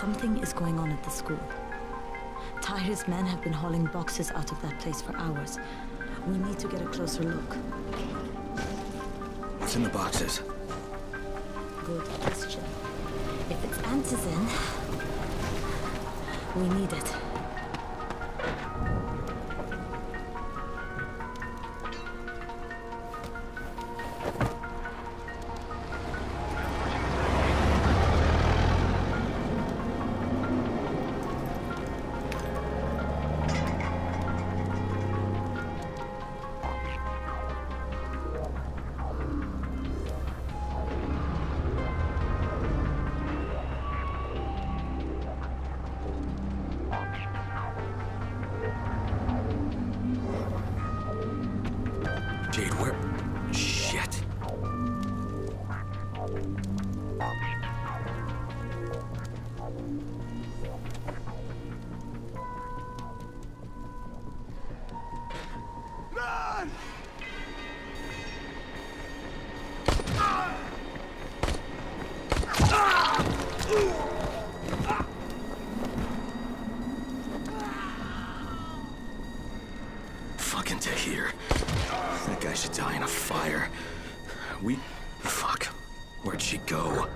Something is going on at the school. Tahir's men have been hauling boxes out of that place for hours. We need to get a closer look. What's in the boxes? Good question. If it's antizin, we need it. Jade, where? Shit. Run! Fucking Tahir. That guy should die in a fire. Fuck. Where'd she go?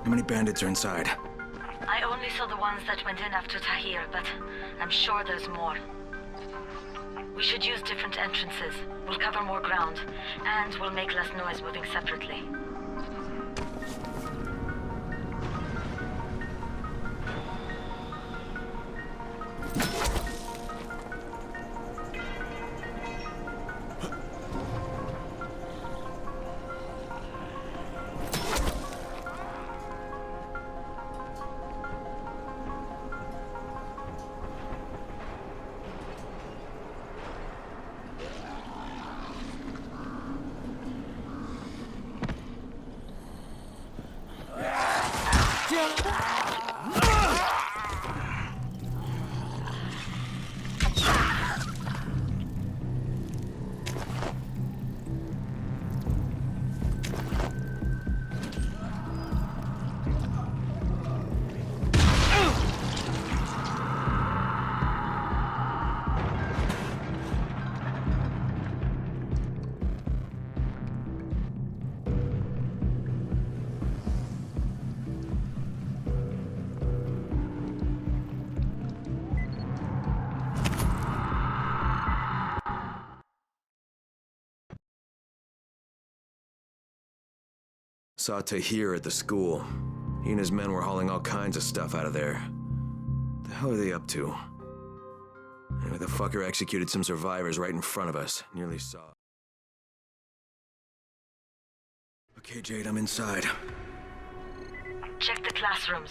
How many bandits are inside? I only saw the ones that went in after Tahir, but I'm sure there's more. We should use different entrances. We'll cover more ground, and we'll make less noise moving separately. Saw Tahir at the school. He and his men were hauling all kinds of stuff out of there. The hell are they up to? Anyway, the fucker executed some survivors right in front of us. Nearly saw. Okay, Jade, I'm inside. Check the classrooms.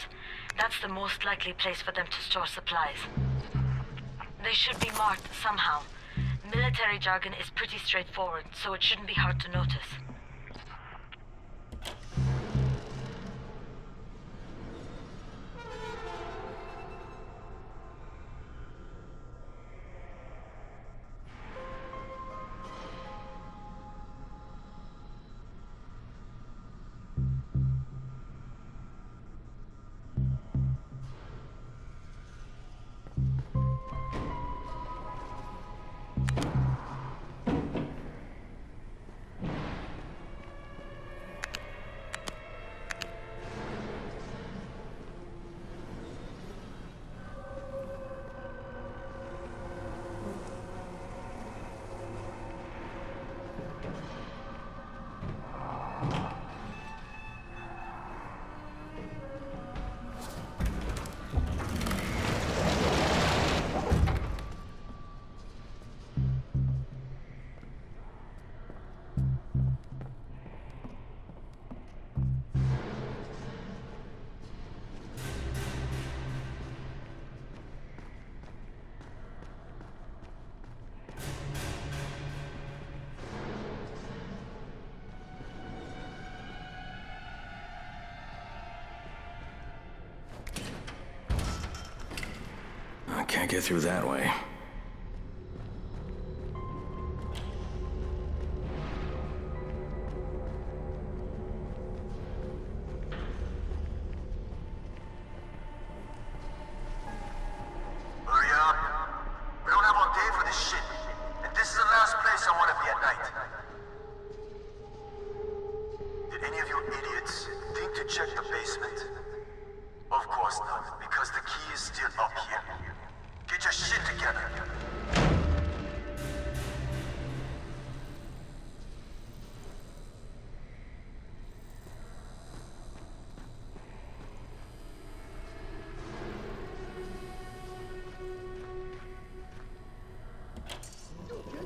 That's the most likely place for them to store supplies. They should be marked somehow. Military jargon is pretty straightforward, so it shouldn't be hard to notice. Can't get through that way. Hurry up. We don't have all day for this shit. And this is the last place I want to be at night. Did any of you idiots think to check the basement? Of course not, because the key is still up here. Get your shit together.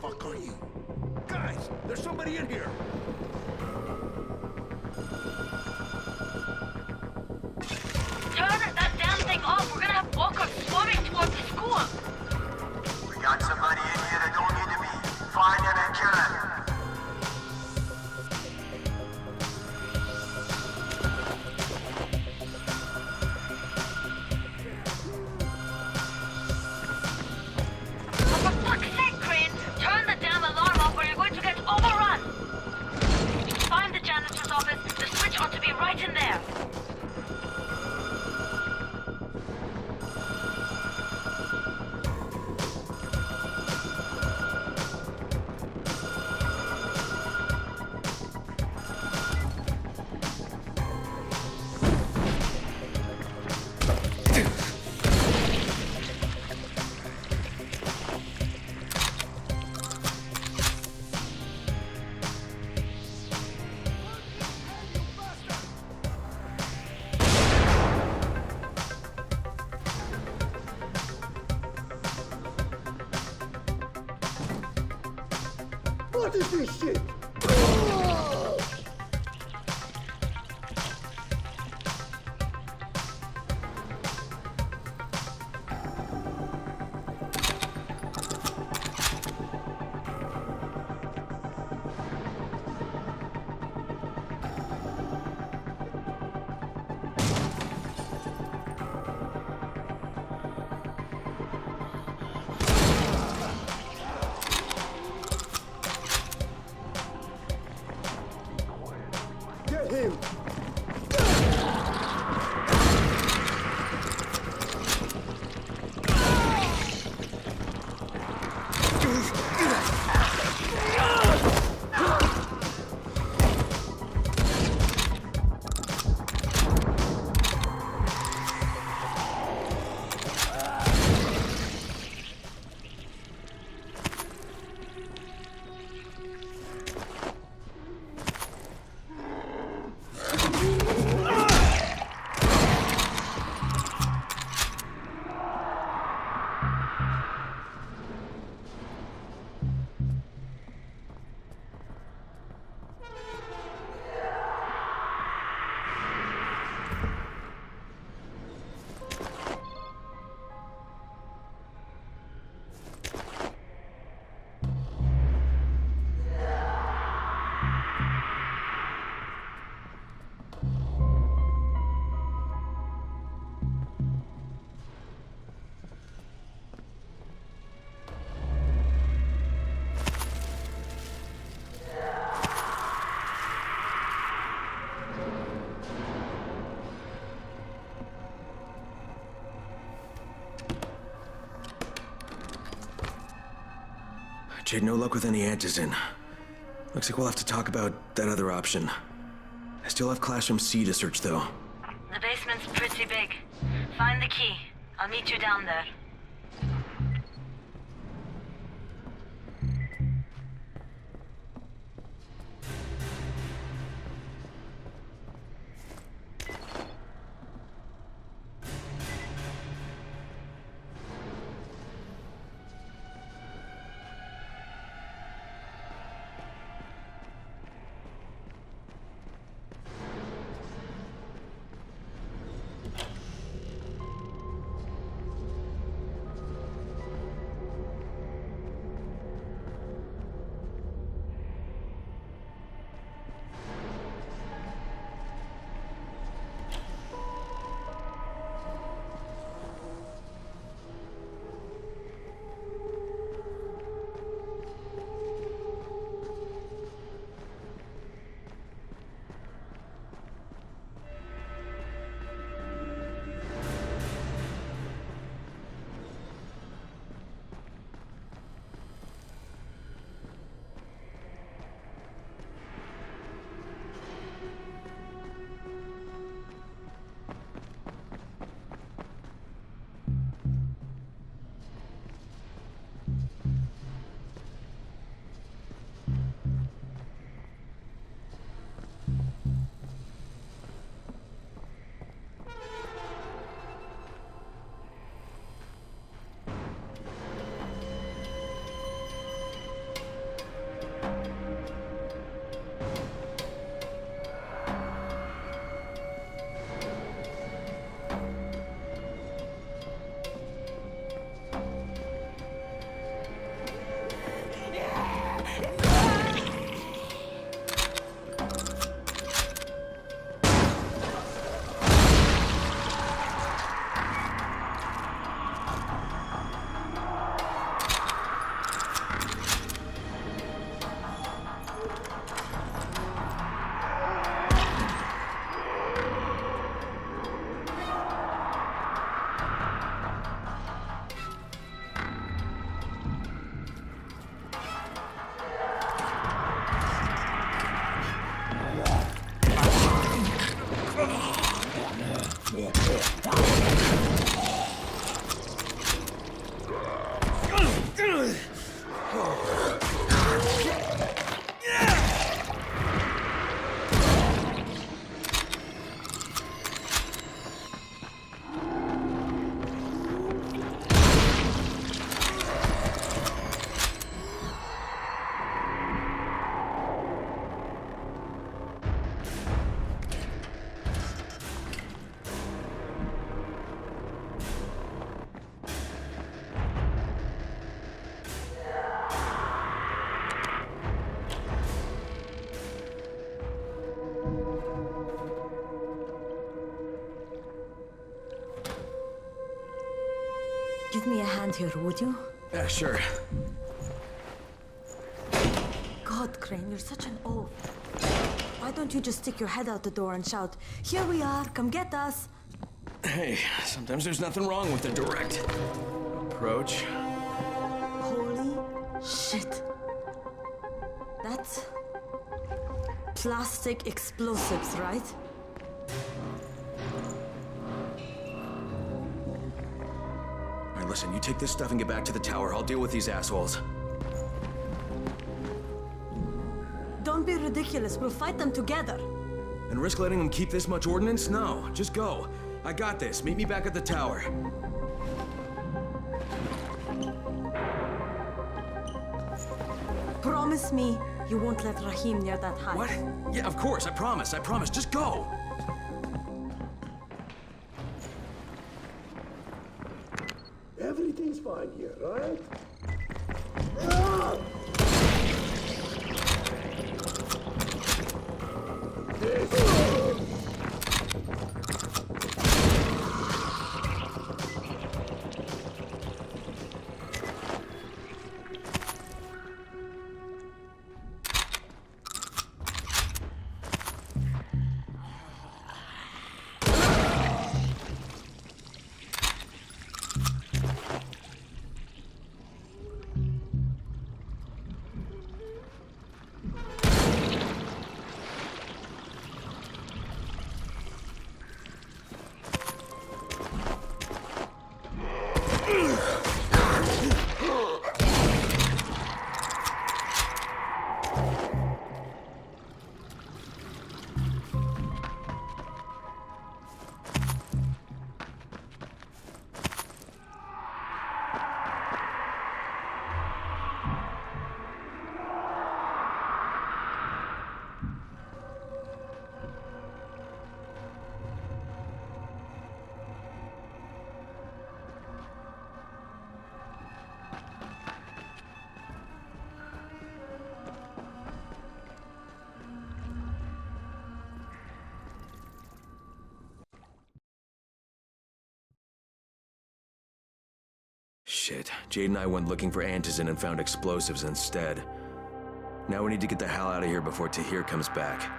Fuck are you? Guys, there's somebody in here! Turn that damn thing off! We're gonna have walkers swarming towards the school! We got somebody in here that don't need to be. Find him and kill him. Oh, for fuck's sake, Crane! Turn the damn alarm off or you're going to get overrun! Find the janitor's office. The switch ought to be right in there. What is this shit? Get him! Jade, no luck with any answers in. Looks like we'll have to talk about that other option. I still have Classroom C to search, though. The basement's pretty big. Find the key. I'll meet you down there. give me a hand here, would you? Yeah, sure. God, Crane, you're such an oaf. Why don't you just stick your head out the door and shout, "Here we are, come get us"? Hey, sometimes there's nothing wrong with a direct approach. Holy shit. That's plastic explosives, right? All right, listen, you take this stuff and get back to the tower. I'll deal with these assholes. Don't be ridiculous. We'll fight them together. And risk letting them keep this much ordnance? No, just go. I got this. Meet me back at the tower. Promise me you won't let Rahim near that hive. What? Yeah, of course. I promise. I promise. Just go. Everything's fine here, right? Shit. Jade and I went looking for antizin and found explosives instead. Now we need to get the hell out of here before Tahir comes back.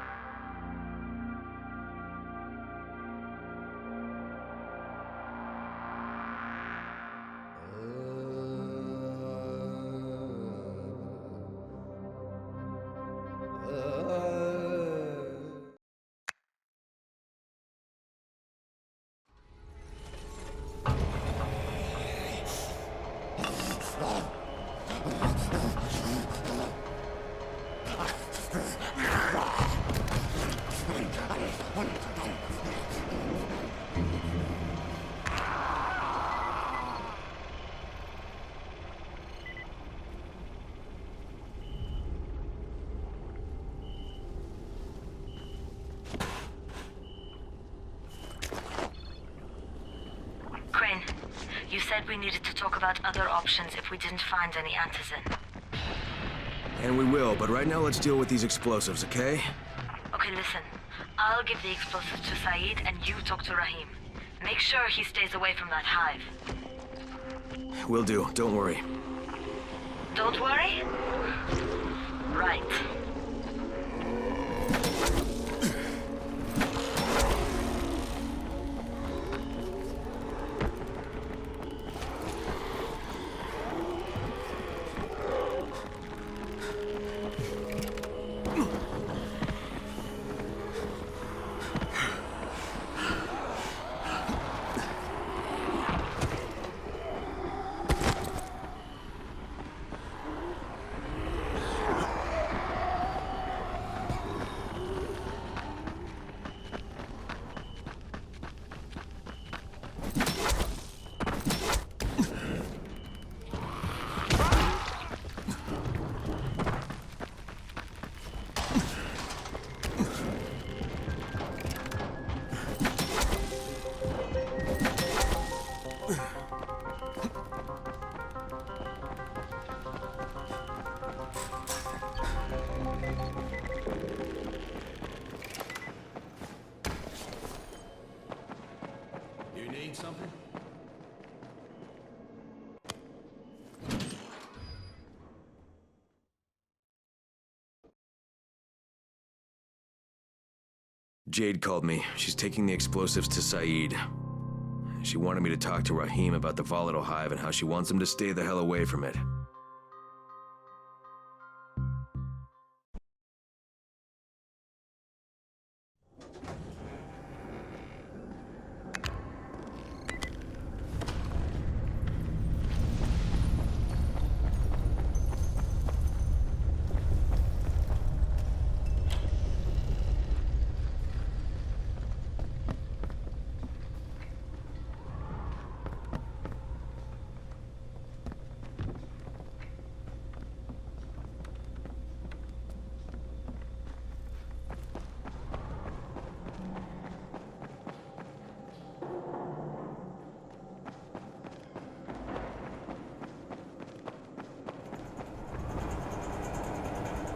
Crane, you said we needed to talk about other options if we didn't find any antizin. And we will, but right now let's deal with these explosives, okay? Okay, listen. I'll give the explosives to Saeed and you talk to Rahim. Make sure he stays away from that hive. Will do, don't worry. Don't worry? Right. You need something? Jade called me. She's taking the explosives to Saeed. She wanted me to talk to Rahim about the volatile hive and how she wants him to stay the hell away from it.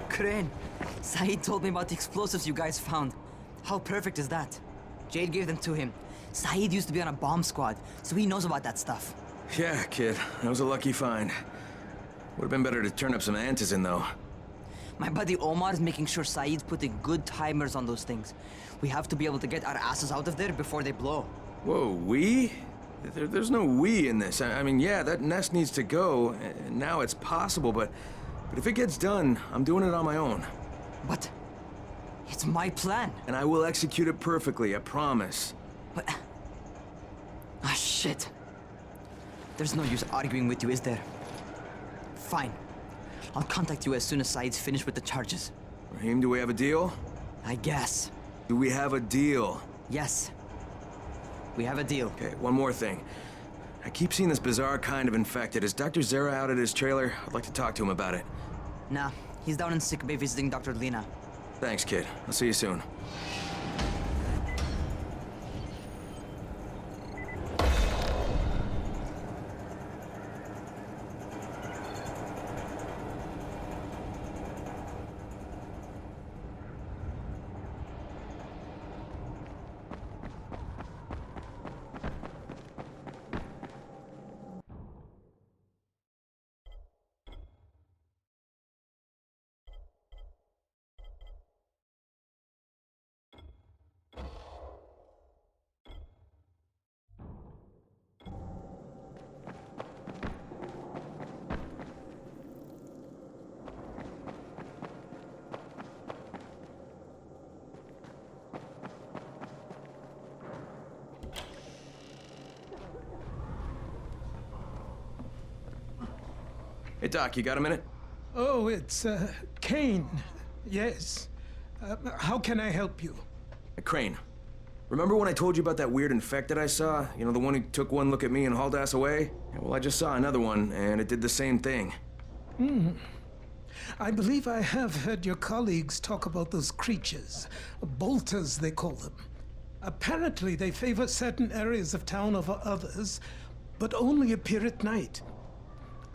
Crane, Saeed told me about the explosives you guys found. How perfect is that? Jade gave them to him. Saeed used to be on a bomb squad, so he knows about that stuff. Yeah, kid. That was a lucky find. Would've been better to turn up some antizin, though. My buddy Omar is making sure Saeed's putting good timers on those things. We have to be able to get our asses out of there before they blow. Whoa, we? There's no we in this. I mean, yeah, that nest needs to go, and now it's possible, but if it gets done, I'm doing it on my own. But it's my plan. And I will execute it perfectly, I promise. But... ah, shit. There's no use arguing with you, is there? Fine. I'll contact you as soon as Saeed's finished with the charges. Rahim, do we have a deal? I guess. Do we have a deal? Yes. We have a deal. Okay, one more thing. I keep seeing this bizarre kind of infected. Is Dr. Zera out at his trailer? I'd like to talk to him about it. Nah, he's down in sick bay visiting Dr. Lena. Thanks, kid. I'll see you soon. Hey, Doc, you got a minute? Oh, it's, Kane. Yes. How can I help you? Crane. Remember when I told you about that weird infected I saw? You know, the one who took one look at me and hauled ass away? Yeah, well, I just saw another one, and it did the same thing. I believe I have heard your colleagues talk about those creatures. Bolters, they call them. Apparently, they favor certain areas of town over others, but only appear at night.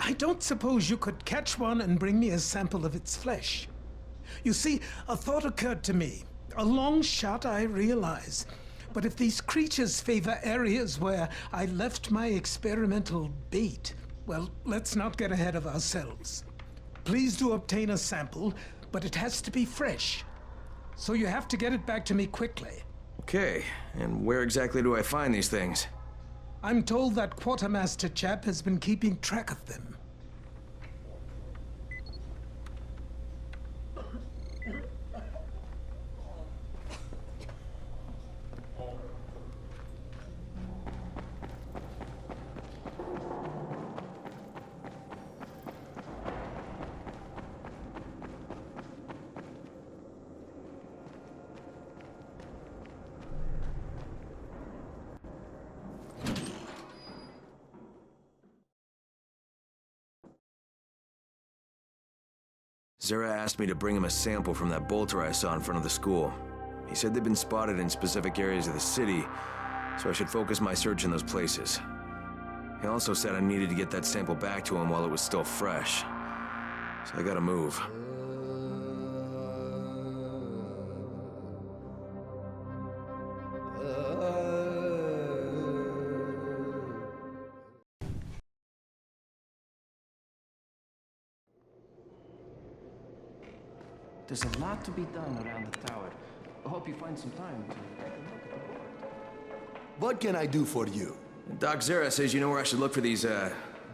I don't suppose you could catch one and bring me a sample of its flesh. You see, a thought occurred to me. A long shot, I realize. But if these creatures favor areas where I left my experimental bait, well, let's not get ahead of ourselves. Please do obtain a sample, but it has to be fresh. So you have to get it back to me quickly. Okay, and where exactly do I find these things? I'm told that quartermaster chap has been keeping track of them. Zera asked me to bring him a sample from that bolter I saw in front of the school. He said they'd been spotted in specific areas of the city, so I should focus my search in those places. He also said I needed to get that sample back to him while it was still fresh. So I gotta move. There's a lot to be done around the tower. I hope you find some time to take a look at the board. What can I do for you? Doc Zera says you know where I should look for these,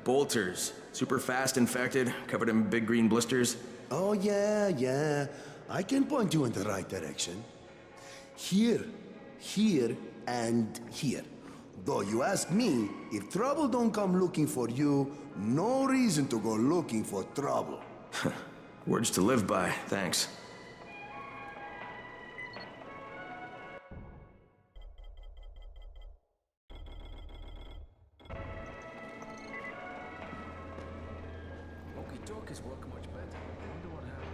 bolters. Super fast, infected, covered in big green blisters. Oh, yeah. I can point you in the right direction. Here, and here. Though you ask me, if trouble don't come looking for you, no reason to go looking for trouble. Words to live by, thanks. Walkie-talkies work much better. I wonder what happened.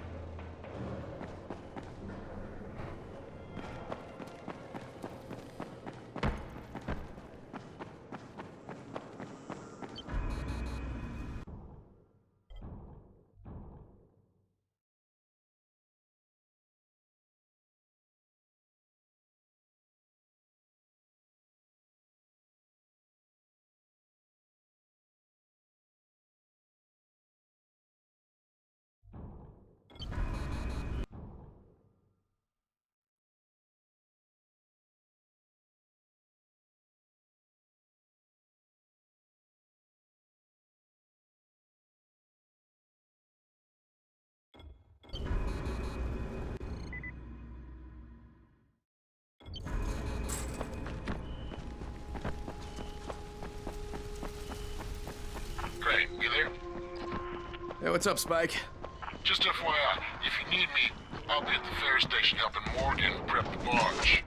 Great, you there? Hey, what's up, Spike? Just FYI, if you need me, I'll be at the ferry station helping Morgan prep the barge.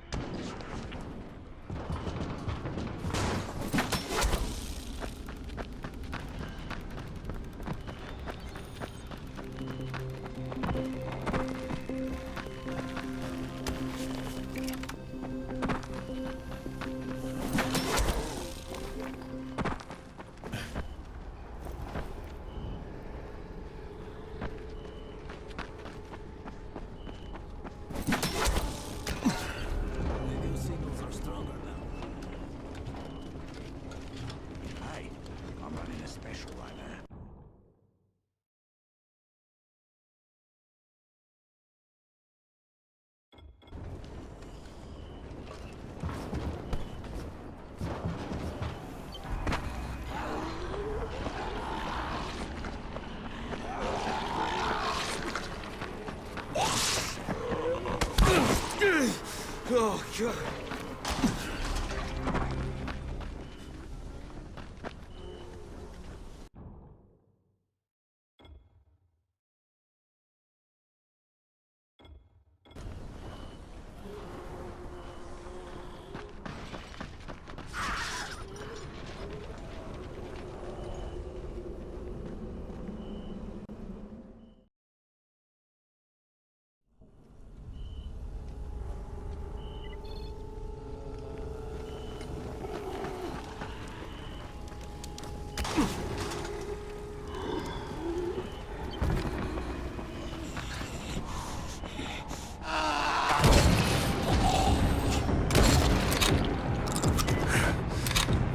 Oh, God.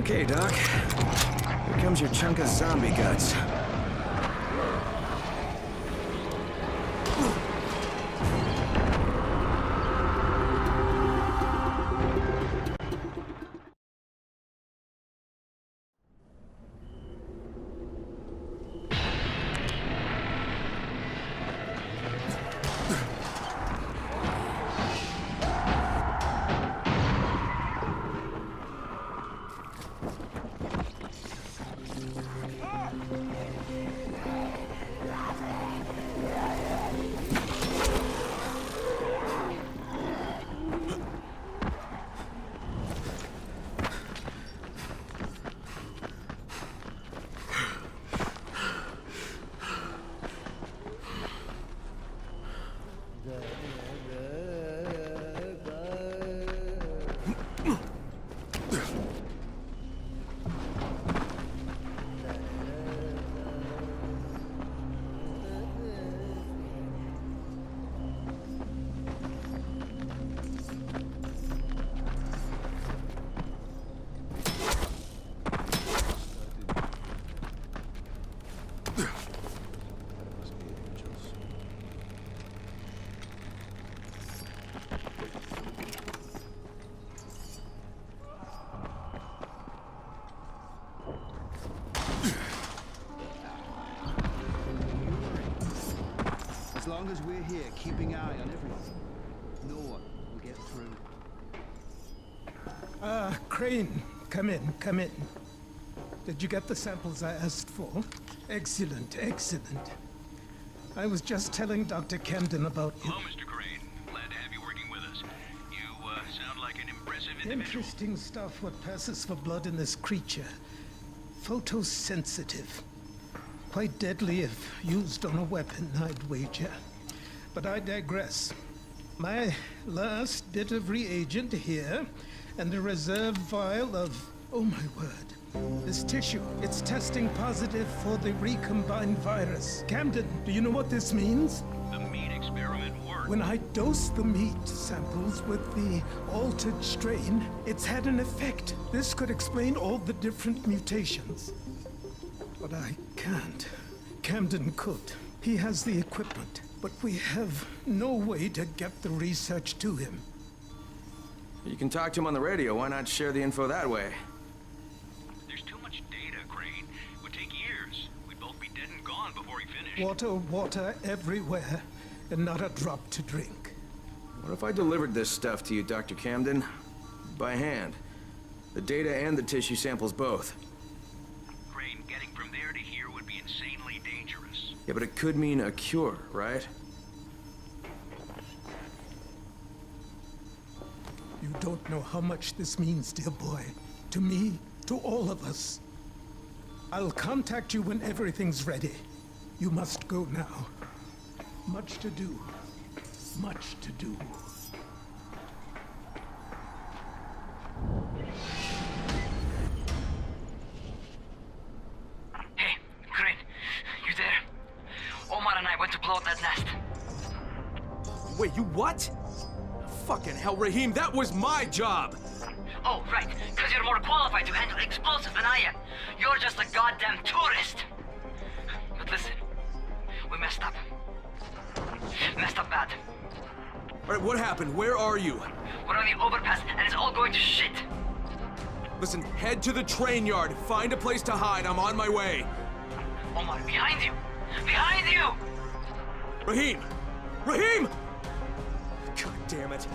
Okay, Doc. Here comes your chunk of zombie guts. long as we're here, keeping eye on everything, no one will get through. Crane, come in, come in. Did you get the samples I asked for? Excellent, excellent. I was just telling Dr. Camden about you. Hello, Mr. Crane. Glad to have you working with us. You sound like an impressive individual. Interesting stuff, what passes for blood in this creature. Photosensitive. Quite deadly if used on a weapon, I'd wager. But I digress. My last bit of reagent here, and a reserve vial of... oh my word. This tissue, it's testing positive for the recombined virus. Camden, do you know what this means? The meat experiment worked. When I dose the meat samples with the altered strain, it's had an effect. This could explain all the different mutations. But I can't. Camden could. He has the equipment, but we have no way to get the research to him. You can talk to him on the radio. Why not share the info that way? There's too much data, Crane. It would take years. We'd both be dead and gone before he finished. Water, water everywhere, and not a drop to drink. What if I delivered this stuff to you, Dr. Camden? By hand. The data and the tissue samples both. Crane, getting from there to here would be insanely dangerous. Yeah, but it could mean a cure, right? You don't know how much this means, dear boy. To me, to all of us. I'll contact you when everything's ready. You must go now. Much to do. Much to do. Hey, Crane, you there? Omar and I went to blow up that nest. Wait, you what? Fucking hell, Raheem, that was my job! Oh, right, because you're more qualified to handle explosives than I am. You're just a goddamn tourist. But listen, we messed up. Messed up bad. Alright, what happened? Where are you? We're on the overpass, and it's all going to shit. Listen, head to the train yard. Find a place to hide. I'm on my way. Omar, behind you! Behind you! Raheem! Raheem! God damn it.